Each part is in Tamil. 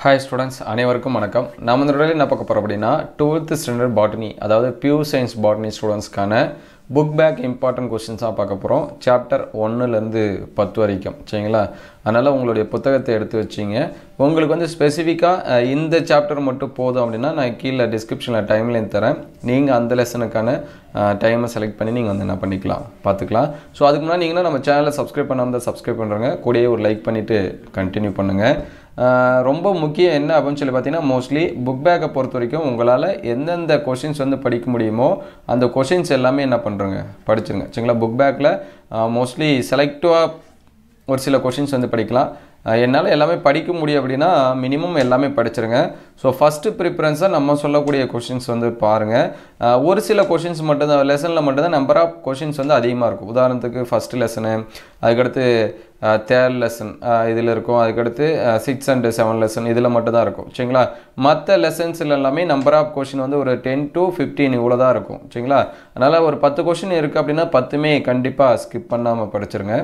ஹாய் ஸ்டூடெண்ட்ஸ், அனைவருக்கும் வணக்கம். நாம் இந்த வீடியோவில் என்ன பார்க்க போகிறோம் அப்படின்னா 12th ஸ்டாண்டர்ட் பாட்டனி, அதாவது பியூர் சயின்ஸ் பாட்டனி ஸ்டூடெண்ட்ஸ்க்கான புக் பேக் இம்பார்ட்டன்ட் கொஸ்டின்ஸாக பார்க்க போகிறோம். சாப்டர் 1லேருந்து 10 வரைக்கும், சரிங்களா? அதனால் உங்களுடைய புத்தகத்தை எடுத்து வச்சிங்க. உங்களுக்கு வந்து ஸ்பெசிஃபிக்காக இந்த சாப்டர் மட்டும் போதும் அப்படின்னா நான் கீழே டிஸ்கிரிப்ஷனில் டைம்லைன் தரேன். நீங்கள் அந்த லெசனுக்கான டைமை செலக்ட் பண்ணி நீங்கள் வந்து என்ன பண்ணிக்கலாம், பார்த்துக்கலாம். ஸோ அதுக்கு முன்னாடி நீங்களும் நம்ம சேனலை சப்ஸ்கிரைப் பண்ணாமல் சப்ஸ்கிரைப் பண்ணுறங்க, கூடயே ஒரு லைக் பண்ணிவிட்டு கண்டினியூ பண்ணுங்கள். ரொம்ப முக்கியம் என்ன அப்படின்னு சொல்லி பார்த்தீங்கன்னா, மோஸ்ட்லி புக் பேக்கை பொறுத்த வரைக்கும் உங்களால் எந்தெந்த கொஷின்ஸ் வந்து படிக்க முடியுமோ அந்த கொஷின்ஸ் எல்லாமே என்ன பண்ணுறங்க, படிச்சுருங்க, சரிங்களா? புக் பேக்கில் மோஸ்ட்லி செலக்டிவாக ஒரு சில கொஷின்ஸ் வந்து படிக்கலாம். என்னால் எல்லாமே படிக்க முடியும் அப்படின்னா மினிமம் எல்லாமே படிச்சிருங்க. ஸோ ஃபஸ்ட்டு ப்ரிஃபரன்ஸாக நம்ம சொல்லக்கூடிய கொஷின்ஸ் வந்து பாருங்கள். ஒரு சில கொஷின்ஸ் மட்டும்தான், லெசனில் மட்டும்தான் நம்பர் ஆஃப் கொஷின்ஸ் வந்து அதிகமாக இருக்கும். உதாரணத்துக்கு ஃபஸ்ட்டு லெசனு, அதுக்கடுத்து தேர்ட் லெசன் இதில் இருக்கும், அதுக்கடுத்து 6 and 7 லெசன் இதில் மட்டும் தான் இருக்கும், சரிங்களா? மற்ற லெசன்ஸில் எல்லாமே நம்பர் ஆஃப் கொஷின் வந்து ஒரு 10 to 15 இவ்வளோ தான் இருக்கும், சரிங்களா? அதனால் ஒரு 10 கொஷின் இருக்குது அப்படின்னா 10மே கண்டிப்பாக ஸ்கிப் பண்ணாமல் படிச்சிருங்க.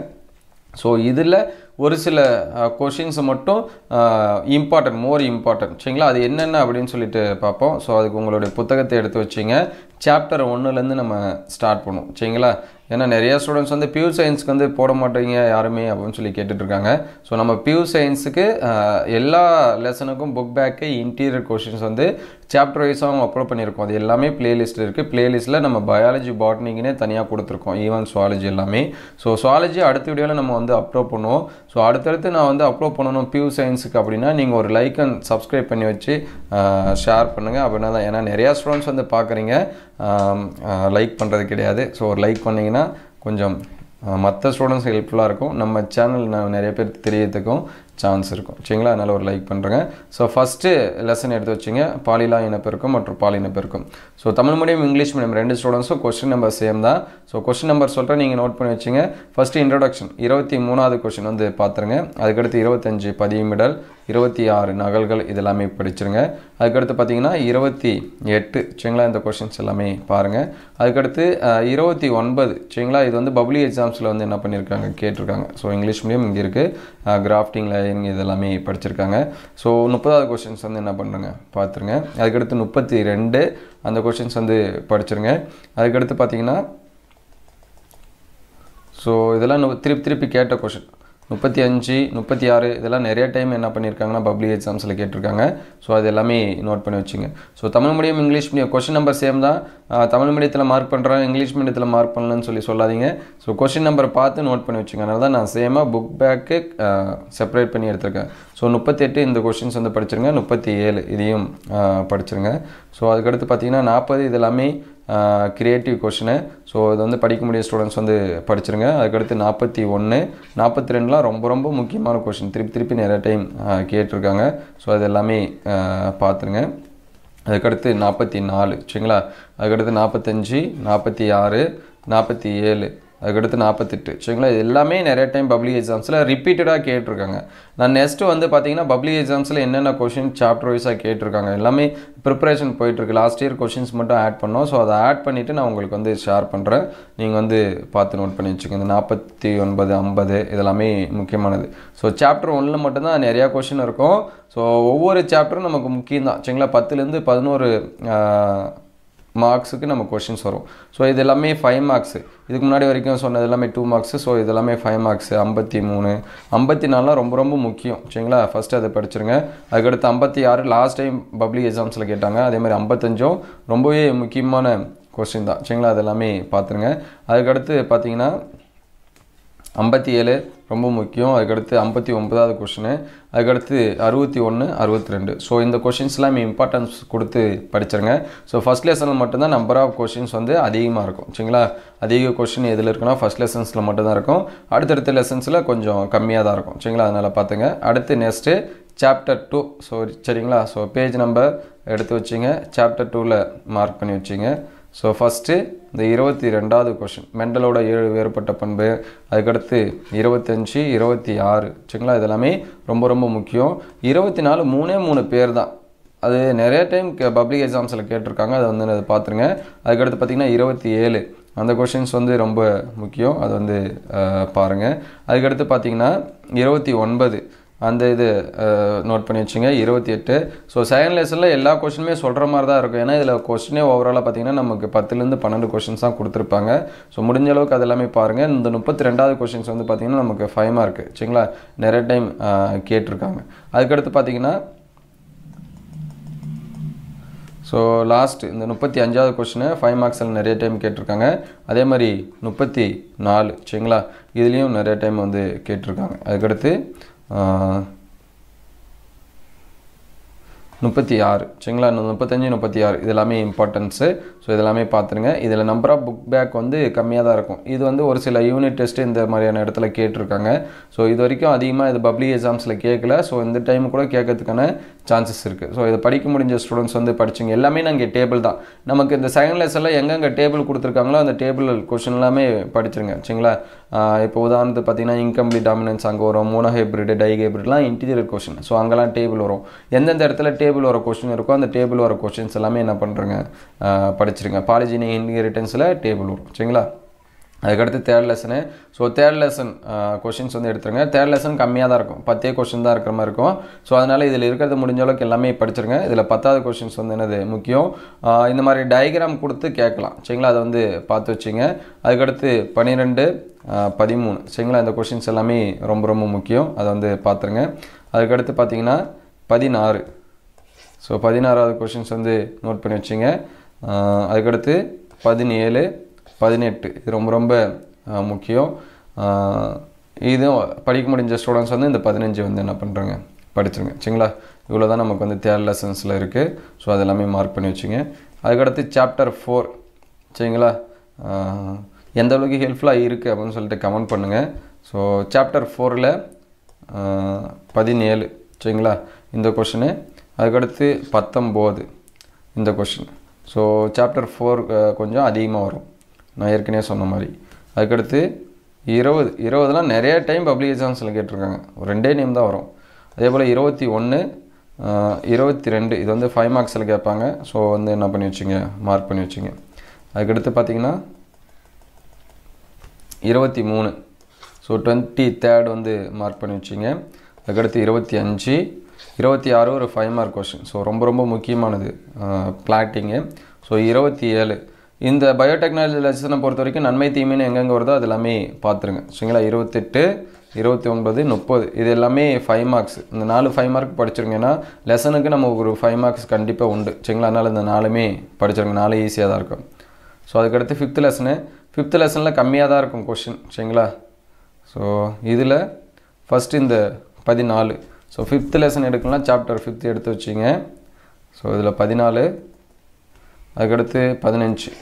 ஸோ இதில் ஒரு சில கொஷின்ஸ் மட்டும் இம்பார்ட்டன்ட், மோர் இம்பார்ட்டன்ட், சரிங்களா? அது என்னென்ன அப்படின்னு சொல்லிட்டு பார்ப்போம். ஸோ அதுக்கு உங்களுடைய புத்தகத்தை எடுத்து வச்சிங்க. சாப்டர் 1லேருந்து நம்ம ஸ்டார்ட் பண்ணுவோம், சரிங்களா? ஏன்னா நிறையா ஸ்டூடெண்ட்ஸ் வந்து பியூர் சயின்ஸுக்கு வந்து போட மாட்டேங்க யாருமே அப்படின்னு சொல்லி கேட்டுட்ருக்காங்க. ஸோ நம்ம பியூர் சயின்ஸுக்கு எல்லா லெசனுக்கும் புக் பேக்கு இன்டீரியர் கொஷின்ஸ் வந்து சாப்டர் வைஸாகவும் அப்லோட் பண்ணியிருக்கோம். அது எல்லாமே பிளேலிஸ்ட்டில் இருக்குது. பிளேலிஸ்ட்டில் நம்ம பயாலஜி பாட்னிக்குனே தனியாக கொடுத்துருக்கோம், ஈவன் சுவாலஜி எல்லாமே. ஸோ சுவாலஜி அடுத்த வீடியோவில் நம்ம வந்து அப்லோட் பண்ணுவோம். ஸோ அடுத்தடுத்து நான் வந்து அப்லோட் பண்ணணும் பியூர் சயின்ஸுக்கு அப்படின்னா நீங்கள் ஒரு லைக் அண்ட் சப்ஸ்கிரைப் பண்ணி வச்சு ஷேர் பண்ணுங்கள். அப்படின்னா தான், ஏன்னா நிறையா ஸ்டூடெண்ட்ஸ் வந்து பார்க்குறீங்க, லைக் பண்ணுறது கிடையாது. ஸோ ஒரு லைக் பண்ணிங்கன்னா கொஞ்சம் மற்ற ஸ்டூடெண்ட்ஸ் ஹெல்ப்ஃபுல்லாக இருக்கும், நம்ம சேனல் நிறைய பேர் தெரியறதுக்கும் சான்ஸ் இருக்கும், சரிங்களா? அதனால் ஒரு லைக் பண்ணுறேங்க. ஸோ ஃபஸ்ட்டு லெசன் எடுத்து வச்சுங்க, பாலிலா இனப்பெருக்கம் மற்றும் பால் இனப்பெருக்கம். So Tamil medium English medium ரெண்டு ஸ்டூடெண்ட்ஸும் கொஸ்டின் நம்பர் சேம் தான். ஸோ கொஸ்டின் நம்பர் சொல்கிறேன், நீங்கள் நோட் பண்ணி வச்சுங்க. ஃபஸ்ட்டு இன்ட்ரொடக்ஷன் 23வது கொஸ்டின் வந்து பார்த்துருங்க. அதுக்கடுத்து 25 பதிவிமிடல், 26 நகல்கள் இதெல்லாமே படிச்சிருங்க. அதுக்கடுத்து பார்த்தீங்கன்னா 28, சரிங்களா? இந்த கொஷின்ஸ் எல்லாமே பாருங்கள். அதுக்கடுத்து 29, சரிங்களா? இது வந்து பப்ளி எக்ஸாம்ஸில் வந்து என்ன பண்ணியிருக்காங்க, கேட்டிருக்காங்க. ஸோ இங்கிலீஷ் மீடியம் இங்கே இருக்குது, கிராஃப்டிங் லைனிங் இதெல்லாமே படிச்சிருக்காங்க. ஸோ 30வது கொஷின்ஸ் வந்து என்ன பண்ணுறங்க, பார்த்துருங்க. அதுக்கடுத்து 32 அந்த கொஷின்ஸ் வந்து படிச்சிருங்க. அதுக்கடுத்து பார்த்தீங்கன்னா ஸோ இதெல்லாம் திருப்பி கேட்ட கொஷின் 35 36 இதெல்லாம் நிறைய டைம் என்ன பண்ணியிருக்காங்கன்னா பப்ளி எக்ஸாம்ஸில் கேட்டிருக்காங்க. ஸோ அது எல்லாமே நோட் பண்ணி வச்சுங்க. So Tamil medium English medium question number same தான். தமிழ் மீடியத்தில் மார்க் பண்ணுறேன், இங்கிலீஷ் மீடியத்தில் மார்க் பண்ணலன்னு சொல்லாதீங்க. ஸோ கொஷின் நம்பர் பார்த்து நோட் பண்ணி வச்சுங்க. அதனால தான் நான் சேமாக புக் பேக்கு செப்பரேட் பண்ணி எடுத்திருக்கேன். ஸோ 38 இந்த கொஷின்ஸ் வந்து படிச்சிருங்க. 37 இதையும் படிச்சிருங்க. ஸோ அதுக்கடுத்து பார்த்தீங்கன்னா 40 இது எல்லாமே கிரியேட்டிவ் கொஷினு. ஸோ இது வந்து படிக்க முடிய ஸ்டூடெண்ட்ஸ் வந்து படிச்சிருங்க. அதுக்கடுத்து 41 42லாம் ரொம்ப ரொம்ப முக்கியமான கொஷின், திருப்பி நிறைய டைம் கேட்டிருக்காங்க. ஸோ அது எல்லாமே பார்த்துருங்க. அதுக்கடுத்து 44, சரிங்களா? அதுக்கடுத்து 45 46 47 அதுக்கடுத்து 48, சரிங்களா? இது எல்லாமே நிறைய டைம் பப்ளிக் எக்ஸாம்ஸில் ரிப்பீட்டடாக கேட்டிருக்காங்க. நான் நெக்ஸ்ட்டு வந்து பார்த்தீங்கன்னா பப்ளிக் எக்ஸாம்ஸில் என்னென்ன கொஷின் சாப்டர் வைஸாக கேட்டிருக்காங்க எல்லாமே ப்ரிப்பரேஷன் போயிட்டுருக்கு. லாஸ்ட் இயர் கொஷின்ஸ் மட்டும் ஆட் பண்ணோம். ஸோ அதை ஆட் பண்ணிவிட்டு நான் உங்களுக்கு வந்து ஷேர் பண்ணுறேன். நீங்கள் வந்து பார்த்து நோட் பண்ணி வச்சுக்கோங்க. இந்த 49 50 இதெல்லாமே முக்கியமானது. ஸோ சாப்டர் 1ல் மட்டும்தான் நிறையா கொஷின் இருக்கும். ஸோ ஒவ்வொரு சாப்டரும் நமக்கு முக்கியம் தான், சரிங்களா? 10லேருந்து 11 மார்க்ஸுக்கு நம்ம கொஷின்ஸ் வரும். ஸோ இது எல்லாமே 5 மார்க்ஸு. இதுக்கு முன்னாடி வரைக்கும் சொன்னது எல்லாமே 2 மார்க்ஸு. ஸோ இது எல்லாமே 5 மார்க்ஸு. 53 54லாம் ரொம்ப ரொம்ப முக்கியம், சரிங்களா? ஃபஸ்ட்டு அதை படிச்சிருங்க. அதுக்கடுத்து 56 லாஸ்ட் டைம் பப்ளிக் எக்ஸாம்ஸில் கேட்டாங்க. அதேமாதிரி 55 ரொம்பவே முக்கியமான கொஸ்டின் தான், சரிங்களா? அது எல்லாமே பார்த்துருங்க. அதுக்கடுத்து பார்த்தீங்கன்னா 57 ரொம்ப முக்கியம். அதுக்கடுத்து 59வது கொஷினு. அதுக்கடுத்து 61 62. ஸோ இந்த கொஷின்ஸ்லாம் இம்பார்ட்டன்ஸ் கொடுத்து படிச்சிருங்க. ஸோ ஃபஸ்ட் லெசனில் மட்டும்தான் நம்பர் ஆஃப் கொஷின்ஸ் வந்து அதிகமாக இருக்கும், சரிங்களா? அதிக கொஷின் எதில் இருக்குன்னா ஃபஸ்ட் லெசன்ஸில் மட்டும்தான் இருக்கும். அடுத்தடுத்த லெசன்ஸில் கொஞ்சம் கம்மியாக தான் இருக்கும், சரிங்களா? அதனால் பார்த்துங்க. அடுத்து நெக்ஸ்ட்டு சாப்டர் 2. ஸோ சரிங்களா? ஸோ பேஜ் நம்பர் எடுத்து வச்சிங்க. சாப்டர் 2ல் மார்க் பண்ணி வச்சிங்க. ஸோ ஃபஸ்ட்டு இந்த 22வது கொஷின் மெண்டலோட 7 வேறுபட்ட பண்பு. அதுக்கடுத்து 25 26, சரிங்களா? இதெல்லாமே ரொம்ப ரொம்ப முக்கியம். 24 3 பேர் தான், அது நிறைய டைம் பப்ளிக் எக்ஸாம்ஸில் கேட்டிருக்காங்க. அதை வந்து அதை பார்த்துருங்க. அதுக்கடுத்து பார்த்திங்கன்னா 27 அந்த கொஷின்ஸ் வந்து ரொம்ப முக்கியம், அது வந்து பாருங்கள். அதுக்கடுத்து பார்த்திங்கன்னா 29 அந்த இது நோட் பண்ணி வச்சுங்க 28. ஸோ செகண்ட் லெசனில் எல்லா கொஸ்டினுமே சொல்கிற மாதிரி தான் இருக்கும். ஏன்னா இதில் கொஸ்டினே ஓவராலாக பார்த்தீங்கன்னா நமக்கு 10லேருந்து 12 கொஸ்டின்ஸ் தான் கொடுத்துருப்பாங்க. ஸோ முடிஞ்ச அளவுக்கு அது எல்லாமே பாருங்கள். இந்த 32வது கொஸ்டின்ஸ் வந்து பார்த்தீங்கன்னா நமக்கு 5 மார்க்கு சரிங்களா, நிறைய டைம் கேட்டிருக்காங்க. அதுக்கடுத்து பார்த்தீங்கன்னா ஸோ லாஸ்ட் இந்த 35வது கொஸ்டினை 5 மார்க்ஸில் நிறைய டைம் கேட்டிருக்காங்க. அதே மாதிரி 34 சரிங்களா, இதுலேயும் நிறைய டைம் வந்து கேட்டிருக்காங்க. அதுக்கடுத்து 36 சரிங்களா, 35 36 இது எல்லாமே இம்பார்ட்டன்ஸு. ஸோ இதெல்லாமே பார்த்துருங்க. இதில் நம்பர் ஆஃப் புக் பேக் வந்து கம்மியாக தான் இருக்கும். இது வந்து ஒரு சில யூனிட் டெஸ்ட்டு இந்த மாதிரியான இடத்துல கேட்டிருக்காங்க. ஸோ இது வரைக்கும் அதிகமாக இது பப்ளிக் எக்ஸாம்ஸில் கேட்கல. ஸோ இந்த டைம் கூட கேட்கறதுக்கான சான்சஸ் இருக்குது. ஸோ இதை படிக்க முடிஞ்ச ஸ்டூடெண்ட்ஸ் வந்து படிச்சுங்க. எல்லாமே நாங்கள் டேபிள் தான். நமக்கு இந்த செகண்ட் லெசனில் எங்கெங்கே டேபிள் கொடுத்துருக்காங்களோ அந்த டேபிள் கொஸ்டின் எல்லாமே படிச்சிருங்க சரிங்களா. இப்போ உதாரணத்துக்கு பார்த்தீங்கன்னா இன்கம்ப்ளீட் டாமினன்ஸ் அங்கே வரும், மோனோ ஹைப்ரிட், டை ஹைப்ரிட்லாம் இன்டீரியர் கொஸ்டின். ஸோ அங்கெல்லாம் டேபிள் வரும். எந்தெந்த இடத்துல டேபிள் வர கொஸ்டின் இருக்கோ அந்த டேபிள் வர கொஸ்டின்ஸ் எல்லாமே என்ன பண்ணுறங்க படிச்சிருங்க. பாலிஜினி இன்ஹெரிட்டன்ஸில் டேபிள் வரும் சரிங்களா. அதுக்கடுத்து third lesson. So third lesson questions வந்து எடுத்துருங்க. தேர்ட் லெசன் கம்மியாக தான் இருக்கும், 10 கொஷின் தான் இருக்கிற மாதிரி இருக்கும். ஸோ அதனால் இதில் இருக்கிறது முடிஞ்ச அளவுக்கு எல்லாமே படிச்சிருங்க. இதில் 10வது கொஷின்ஸ் வந்து என்னது முக்கியம், இந்த மாதிரி டயக்ராம் கொடுத்து கேட்கலாம் சரிங்களா, அதை வந்து பார்த்து வச்சுங்க. அதுக்கடுத்து 12 13 சரிங்களா, இந்த கொஷின்ஸ் எல்லாமே ரொம்ப ரொம்ப முக்கியம், அதை வந்து பார்த்துருங்க. அதுக்கடுத்து பார்த்தீங்கன்னா 16. ஸோ 16வது கொஷின்ஸ் வந்து நோட் பண்ணி வச்சுங்க. அதுக்கடுத்து 17 18 இது ரொம்ப ரொம்ப முக்கியம். இதுவும் படிக்க முடிஞ்ச ஸ்டூடெண்ட்ஸ் வந்து இந்த 15 வந்து என்ன பண்ணுறாங்க படிச்சுருங்க சரிங்களா. இவ்வளோ தான் நமக்கு வந்து தேர்ட் லெசன்ஸில் இருக்குது. ஸோ அதெல்லாமே மார்க் பண்ணி வச்சுங்க. அதுக்கடுத்து சாப்டர் 4 சரிங்களா, எந்த அளவுக்கு ஹெல்ப்ஃபுல்லாக இருக்குது அப்படின்னு சொல்லிட்டு கமெண்ட் பண்ணுங்கள். ஸோ சாப்டர் 4ல் 17 சரிங்களா இந்த கொஷினு. அதுக்கடுத்து 19 இந்த கொஷின். ஸோ சாப்டர் 4 கொஞ்சம் அதிகமாக வரும், நான் ஏற்கனவே சொன்ன மாதிரி. அதுக்கடுத்து 20 நிறைய டைம் பப்ளிக் எக்ஸாம்ஸில் கேட்டிருக்காங்க, ஒரு 2 நேம் தான் வரும். அதே போல் 21 22 இது வந்து 5 மார்க்ஸில் கேட்பாங்க. ஸோ வந்து என்ன பண்ணி வச்சுங்க, மார்க் பண்ணி வச்சுங்க. அதுக்கடுத்து பார்த்தீங்கன்னா 23 ஸோ 23rd வந்து மார்க் பண்ணி வச்சுங்க. அதுக்கடுத்து 25 26 ஒரு 5 மார்க் கொஷின். ஸோ ரொம்ப ரொம்ப முக்கியமானது பிளாட்டிங்கு. ஸோ 27 இந்த பயோடெக்னாலஜி லெசனை பொறுத்த வரைக்கும் நன்மை தீமைன்னு எங்கெங்கே வருதோ அது எல்லாமே பார்த்துருங்க சரிங்களா. 28 29 30 இது எல்லாமே 5 மார்க்ஸ். இந்த 4 5 மார்க் படிச்சிருங்க. ஏன்னா லெசனுக்கு நம்ம ஒரு 5 மார்க்ஸ் கண்டிப்பாக உண்டு சரிங்களா. அதனால் இந்த 4மே படிச்சிருங்க, 4 ஈஸியாக தான் இருக்கும். ஸோ அதுக்கடுத்து 5th லெசனு. 5th லெசனில் கம்மியாக தான் இருக்கும் கொஷின் சரிங்களா. ஸோ இதில் ஃபஸ்ட்டு இந்த 14. ஸோ 5th லெசன் எடுக்கலாம், சாப்டர் 5 எடுத்து வச்சிங்க. ஸோ இதில் 14 அதுக்கடுத்து 15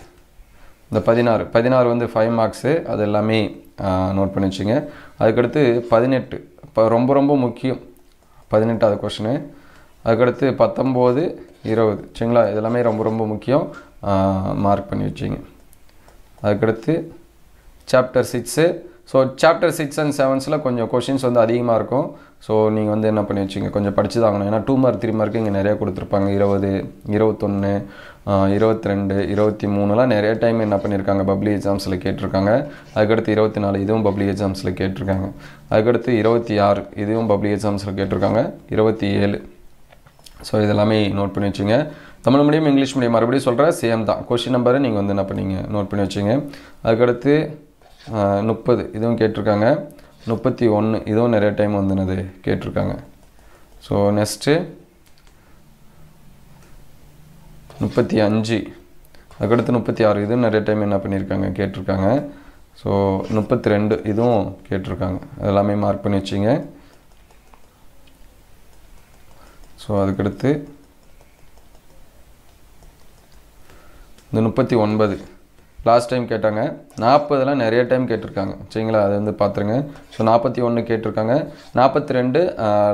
இந்த 16 வந்து 5 மார்க்ஸு, அது எல்லாமே நோட் பண்ணி வச்சுங்க. அதுக்கடுத்து 18 இப்போ ரொம்ப ரொம்ப முக்கியம் 18வது கொஷினு. அதுக்கடுத்து 19 20 சரிங்களா, இதெல்லாமே ரொம்ப ரொம்ப முக்கியம், மார்க் பண்ணி வச்சிங்க. அதுக்கடுத்து சாப்டர் 6. ஸோ சாப்டர் 6 and 7 கொஞ்சம் கொஷின்ஸ் வந்து அதிகமாக இருக்கும். ஸோ நீங்கள் வந்து என்ன பண்ணி வச்சுங்க, கொஞ்சம் படித்து தாங்கணும். ஏன்னா 2 மார்க் 3 மார்க்கு இங்கே நிறையா கொடுத்துருப்பாங்க. 20 21 22 23லாம் நிறைய டைம் என்ன பண்ணியிருக்காங்க பப்ளிக் எக்ஸாம்ஸில் கேட்டிருக்காங்க. அதுக்கடுத்து 24 இதுவும் பப்ளிக் எக்ஸாம்ஸில் கேட்டிருக்காங்க. அதுக்கடுத்து 26 இதுவும் பப்ளிக் எக்ஸாம்ஸில் கேட்டிருக்காங்க. 27 ஸோ இதெல்லாமே நோட் பண்ணி வச்சுங்க. தமிழ் மீடியம் இங்கிலீஷ் மீடியம் மறுபடியும் சொல்கிறேன், சேம் தான். கொஷின் நம்பரை நீங்கள் வந்து என்ன பண்ணீங்க நோட் பண்ணி வச்சுங்க. அதுக்கடுத்து 30 இதுவும் கேட்டிருக்காங்க. 31 இதுவும் நிறைய டைம் வந்து என்னது கேட்டிருக்காங்க. ஸோ நெக்ஸ்ட்டு 35 அதுக்கடுத்து 36 இதுவும் நிறைய டைம் என்ன பண்ணியிருக்காங்க கேட்டிருக்காங்க. ஸோ 32 இதுவும் கேட்டிருக்காங்க. அதெல்லாமே மார்க் பண்ணி வச்சிங்க. ஸோ அதுக்கடுத்து இந்த 39 லாஸ்ட் டைம் கேட்டாங்க. 40 நிறைய டைம் கேட்டிருக்காங்க சரிங்களா, அது வந்து பார்த்துருங்க. ஸோ 41 கேட்டிருக்காங்க. 42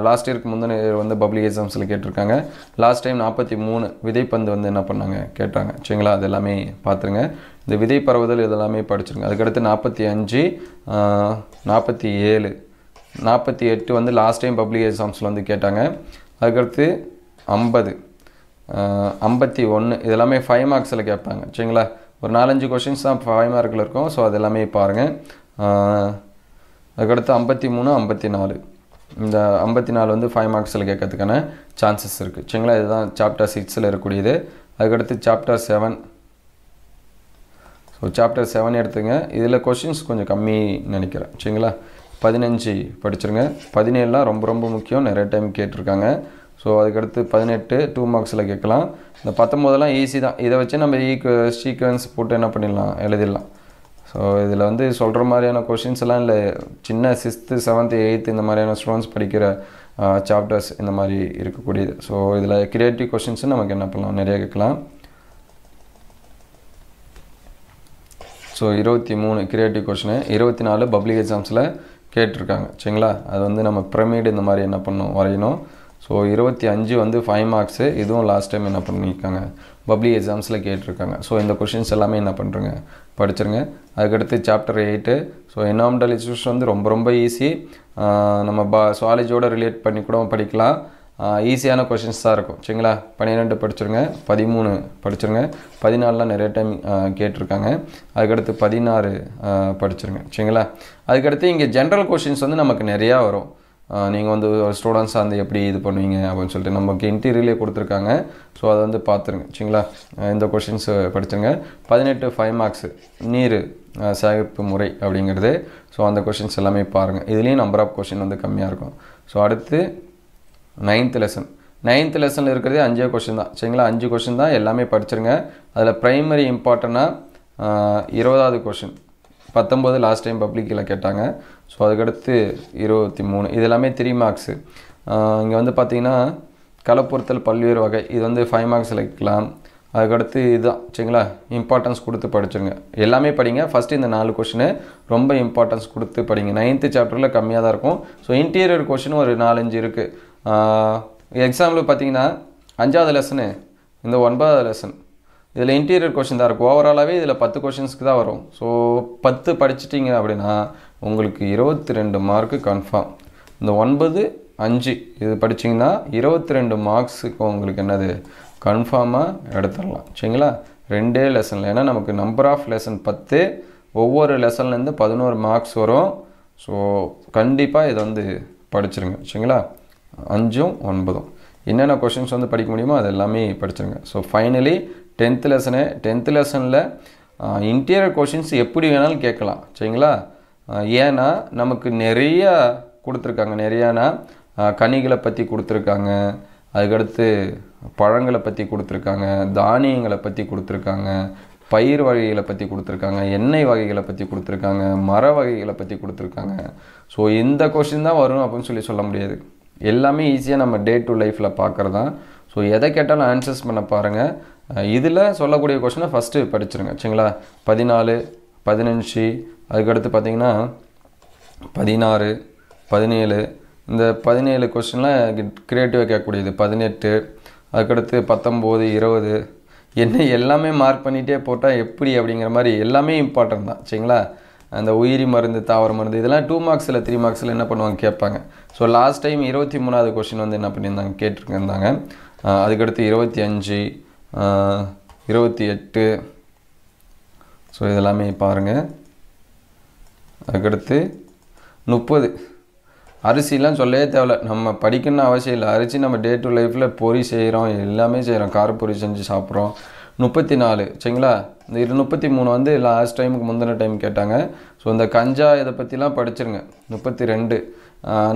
லாஸ்ட் இயருக்கு முந்தின வந்து பப்ளிக் எக்ஸாம்ஸில் கேட்டிருக்காங்க. லாஸ்ட் டைம் 43 விதைப்பந்து வந்து என்ன பண்ணாங்க கேட்டாங்க சரிங்களா, அது எல்லாமே பார்த்துருங்க. இந்த விதை பரவுதல் இதெல்லாமே படிச்சிருங்க. அதுக்கடுத்து 45 47 48 வந்து லாஸ்ட் டைம் பப்ளிக் எக்ஸாம்ஸில் வந்து கேட்டாங்க. அதுக்கடுத்து 50 51 இதெல்லாமே 5 மார்க்ஸில் கேட்பாங்க சரிங்களா. ஒரு 4-5 கொஷின்ஸ் தான் 5 மார்க்கில் இருக்கும். ஸோ அது எல்லாமே பாருங்கள். அதுக்கடுத்து 53 54 இந்த 54 வந்து 5 மார்க்ஸில் கேட்கறதுக்கான சான்சஸ் இருக்குது. சரிங்களா, இதுதான் சாப்டர் 6ல் இருக்கக்கூடியது. அதுக்கடுத்து சாப்டர் 7. ஸோ சாப்டர் 7 எடுத்துங்க. இதில் கொஷின்ஸ் கொஞ்சம் கம்மி நினைக்கிறேன். சரிங்களா, 15 படிச்சிருங்க. 17லாம் ரொம்ப ரொம்ப முக்கியம், நிறைய டைம் கேட்டிருக்காங்க. ஸோ அதுக்கடுத்து 18 2 மார்க்ஸில் கேட்கலாம். இந்த 19லாம் ஈஸி தான். இதை வச்சு நம்ம சீக்வன்ஸ் போட்டு என்ன பண்ணிடலாம், எழுதிடலாம். ஸோ இதில் வந்து சொல்கிற மாதிரியான கொஷின்ஸ் எல்லாம் இல்லை. சின்ன 6th 7th 8th இந்த மாதிரியான ஸ்டூடெண்ட்ஸ் படிக்கிற சாப்டர்ஸ் இந்த மாதிரி இருக்கக்கூடியது. ஸோ இதில் கிரியேட்டிவ் கொஷின்ஸும் நமக்கு என்ன பண்ணலாம், நிறைய கேட்கலாம். ஸோ 23 கிரியேட்டிவ் கொஷினு, 24 பப்ளிக் எக்ஸாம்ஸில் கேட்டிருக்காங்க. சரிங்களா, அது வந்து நம்ம பிரமிடு இந்த மாதிரி என்ன பண்ணணும், வரையணும். ஸோ 25 வந்து 5 மார்க்ஸு. இதுவும் லாஸ்ட் டைம் என்ன பண்ணியிருக்காங்க, பப்ளிக் எக்ஸாம்ஸில் கேட்டிருக்காங்க. ஸோ இந்த கொஷின்ஸ் எல்லாமே என்ன பண்ணுறங்க, படிச்சிருங்க. அதுக்கடுத்து சாப்டர் 8. ஸோ என்வாரன்மெண்டல் இஷ்யூஸ் வந்து ரொம்ப ரொம்ப ஈஸி. நம்ம சுவாலஜியோட ரிலேட் பண்ணி கூட படிக்கலாம். ஈஸியான கொஷின்ஸ் தான் இருக்கும். சரிங்களா, 12 படிச்சிருங்க. 13 படிச்சிருங்க. 14லாம் நிறைய டைம் கேட்டிருக்காங்க. அதுக்கடுத்து 16 படிச்சிருங்க. சரிங்களா, அதுக்கடுத்து இங்கே ஜென்ரல் கொஷின்ஸ் வந்து நமக்கு நிறையா வரும். நீங்கள் வந்து ஸ்டூடெண்ட்ஸாக வந்து எப்படி இது பண்ணுவீங்க அப்படின்னு சொல்லிட்டு நமக்கு இன்டீரியர்லேயே கொடுத்துருக்காங்க. ஸோ அதை வந்து பார்த்துருங்க. சரிங்களா, இந்த கொஷின்ஸ் படிச்சுருங்க. 18 5 மார்க்ஸு நீர் சேகரிப்பு முறை அப்படிங்கிறது. ஸோ அந்த கொஷின்ஸ் எல்லாமே பாருங்கள். இதுலேயும் நம்பர் ஆஃப் கொஷின் வந்து கம்மியாக இருக்கும். ஸோ அடுத்து 9th லெசன். 9th லெசனில் இருக்கிறதே 5 கொஷின் தான். சரிங்களா, 5 கொஷின் தான், எல்லாமே படிச்சிருங்க. அதில் ப்ரைமரி இம்பார்ட்டண்ட்டாக 20வது கொஷின் 19 லாஸ்ட் டைம் பப்ளிக்கில் கேட்டாங்க. ஸோ அதுக்கடுத்து 23 இது எல்லாமே 3 மார்க்ஸு. இங்கே வந்து பார்த்திங்கன்னா களப்பொருத்தல் பல்வேறு வகை, இது வந்து 5 மார்க்ஸில் வைக்கலாம். அதுக்கடுத்து இதுதான். சரிங்களா, இம்பார்ட்டன்ஸ் கொடுத்து படிச்சுருங்க. எல்லாமே படிங்க. ஃபஸ்ட்டு இந்த 4 கொஷினு ரொம்ப இம்பார்ட்டன்ஸ் கொடுத்து படிங்க. 9th சாப்டரில் கம்மியாக தான் இருக்கும். ஸோ இன்டீரியர் கொஷின் ஒரு 4-5 இருக்குது. எக்ஸாம்பிள் பார்த்தீங்கன்னா 5வது லெசனு, இந்த 9வது லெசன், இதில் இன்டீரியர் கொஷின் தான் இருக்கும். ஓவராலாகவே இதில் 10 கொஷின்ஸ்க்கு தான் வரும். ஸோ 10 படிச்சிட்டிங்க அப்படின்னா உங்களுக்கு 22 மார்க்கு கன்ஃபார்ம். இந்த 9 5 இது படிச்சிங்கன்னா 22 மார்க்ஸுக்கு உங்களுக்கு என்னது கன்ஃபார்மாக எடுத்துடலாம். சரிங்களா, 2 லெசனில். ஏன்னா நமக்கு நம்பர் ஆஃப் லெசன் 10, ஒவ்வொரு லெசன்லேருந்து 11 மார்க்ஸ் வரும். ஸோ கண்டிப்பாக இதை வந்து படிச்சிருங்க. சரிங்களா, 5ம் 9ம் என்னென்ன கொஷின்ஸ் வந்து படிக்க முடியுமோ அது எல்லாமே படிச்சிருங்க. So finally 10th lesson. 10th லெசனில் இன்டீரியர் கொஷின்ஸ் எப்படி வேணாலும் கேட்கலாம். சரிங்களா, ஏன்னா நமக்கு நிறைய கொடுத்துருக்காங்க. நிறையானா கனிகளை பற்றி கொடுத்துருக்காங்க, அதுக்கடுத்து பழங்களை பற்றி கொடுத்துருக்காங்க, தானியங்களை பற்றி கொடுத்துருக்காங்க, பயிர் வகைகளை பற்றி கொடுத்துருக்காங்க, எண்ணெய் வகைகளை பற்றி கொடுத்துருக்காங்க, மர வகைகளை பற்றி கொடுத்துருக்காங்க. ஸோ இந்த கொஷின் தான் வரும் அப்படின்னு சொல்ல முடியாது. எல்லாமே ஈஸியாக நம்ம டே டு லைஃப்பில் பார்க்குறது தான். ஸோ எதை கேட்டாலும் ஆன்சர்ஸ் பண்ண பாருங்கள். இதில் சொல்லக்கூடிய கொஷினை ஃபஸ்ட்டு படிச்சிருங்க. சரிங்களா, 14 15 அதுக்கடுத்து பார்த்திங்கன்னா 16 17 இந்த 17 கொஷின்லாம் க்ரியேட்டிவாக கேட்கக்கூடியது. 18 அதுக்கடுத்து 19 20 என்ன எல்லாமே மார்க் பண்ணிகிட்டே போட்டால் எப்படி அப்படிங்கிற மாதிரி எல்லாமே இம்பார்ட்டன்ட் தான். சரிங்களா, அந்த உயிரி மருந்து தாவர மருந்து இதெல்லாம் 2 மார்க்ஸில் 3 மார்க்ஸில் என்ன பண்ணுவாங்க, கேட்பாங்க. ஸோ லாஸ்ட் டைம் 23வது கொஷின் வந்து என்ன பண்ணியிருந்தாங்க, கேட்டிருந்தாங்க. அதுக்கடுத்து 25 28 ஸோ இதெல்லாமே பாருங்கள். அதுக்கடுத்து 30 அரிசிலாம் சொல்லவே தேவையில்ல, நம்ம படிக்கணும்னு அவசியம் இல்லை. அரிசி நம்ம டே டு லைஃப்பில் பொரி செய்கிறோம், எல்லாமே செய்கிறோம், காரப்பொரி செஞ்சு சாப்பிட்றோம். 34 சரிங்களா. இந்த 33 வந்து லாஸ்ட் டைமுக்கு முந்தின டைம் கேட்டாங்க. ஸோ இந்த கஞ்சா இதை பற்றிலாம் படிச்சிருங்க. 32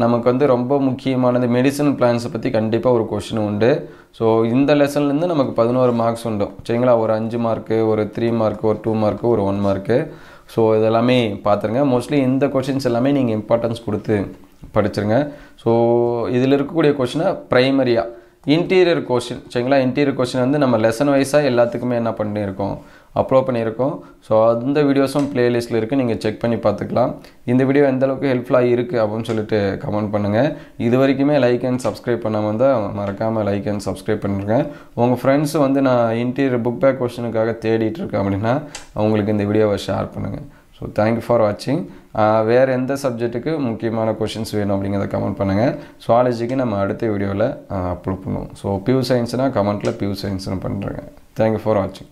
நமக்கு வந்து ரொம்ப முக்கியமானது மெடிசன் பிளான்ஸை பற்றி கண்டிப்பாக ஒரு கொஷின் உண்டு. ஸோ இந்த லெசன்லேருந்து நமக்கு 11 மார்க்ஸ் உண்டு. சரிங்களா, ஒரு 5 மார்க்கு, ஒரு 3 மார்க்கு, ஒரு 2 மார்க்கு, ஒரு 1 மார்க்கு. ஸோ இதெல்லாமே பார்த்துருங்க. மோஸ்ட்லி இந்த கொஷின்ஸ் எல்லாமே நீங்கள் இம்பார்ட்டன்ஸ் கொடுத்து படிச்சிருங்க. ஸோ இதில் இருக்கக்கூடிய கொஷினை ப்ரைமரியாக இன்டீரியர் கொஷின். சரிங்களா, இன்டீரியர் கொஷின் வந்து நம்ம லெசன் வைஸாக எல்லாத்துக்குமே என்ன பண்ணியிருக்கோம், அப்லோட் பண்ணியிருக்கோம். ஸோ அந்த வீடியோஸும் ப்ளேலிஸ்ட்டில் இருக்குது, நீங்கள் செக் பண்ணி பார்த்துக்கலாம். இந்த வீடியோ எந்தளவுக்கு ஹெல்ப்ஃபுல்லாக இருக்குது அப்படின்னு சொல்லிட்டு கமெண்ட் பண்ணுங்கள். இது வரைக்குமே லைக் அண்ட் சப்ஸ்கிரைப் பண்ணாமல் தான் மறக்காமல் லைக் அண்ட் சப்ஸ்கிரைப் பண்ணிருங்க. உங்கள் ஃப்ரெண்ட்ஸு வந்து நான் இன்டீரியர் புக் பேக் கொஷினுக்காக தேடிட்டு இருக்கேன் அப்படின்னா அவங்களுக்கு இந்த வீடியோவை ஷேர் பண்ணுங்கள். ஸோ தேங்க்யூ ஃபார் வாட்சிங். வேறு எந்த சப்ஜெக்ட்டுக்கு முக்கியமான கொஷின்ஸ் வேணும் அப்படிங்கிறத கமெண்ட் பண்ணுங்கள். சுவாலஜிக்கு நம்ம அடுத்த வீடியோவில் அப்லோட் பண்ணுவோம். ஸோ பியூ சயின்ஸ்னால் கமெண்ட்டில் பியூ சயின்ஸ்னு பண்ணுறேங்க. தேங்க்யூ ஃபார் வாட்சிங்.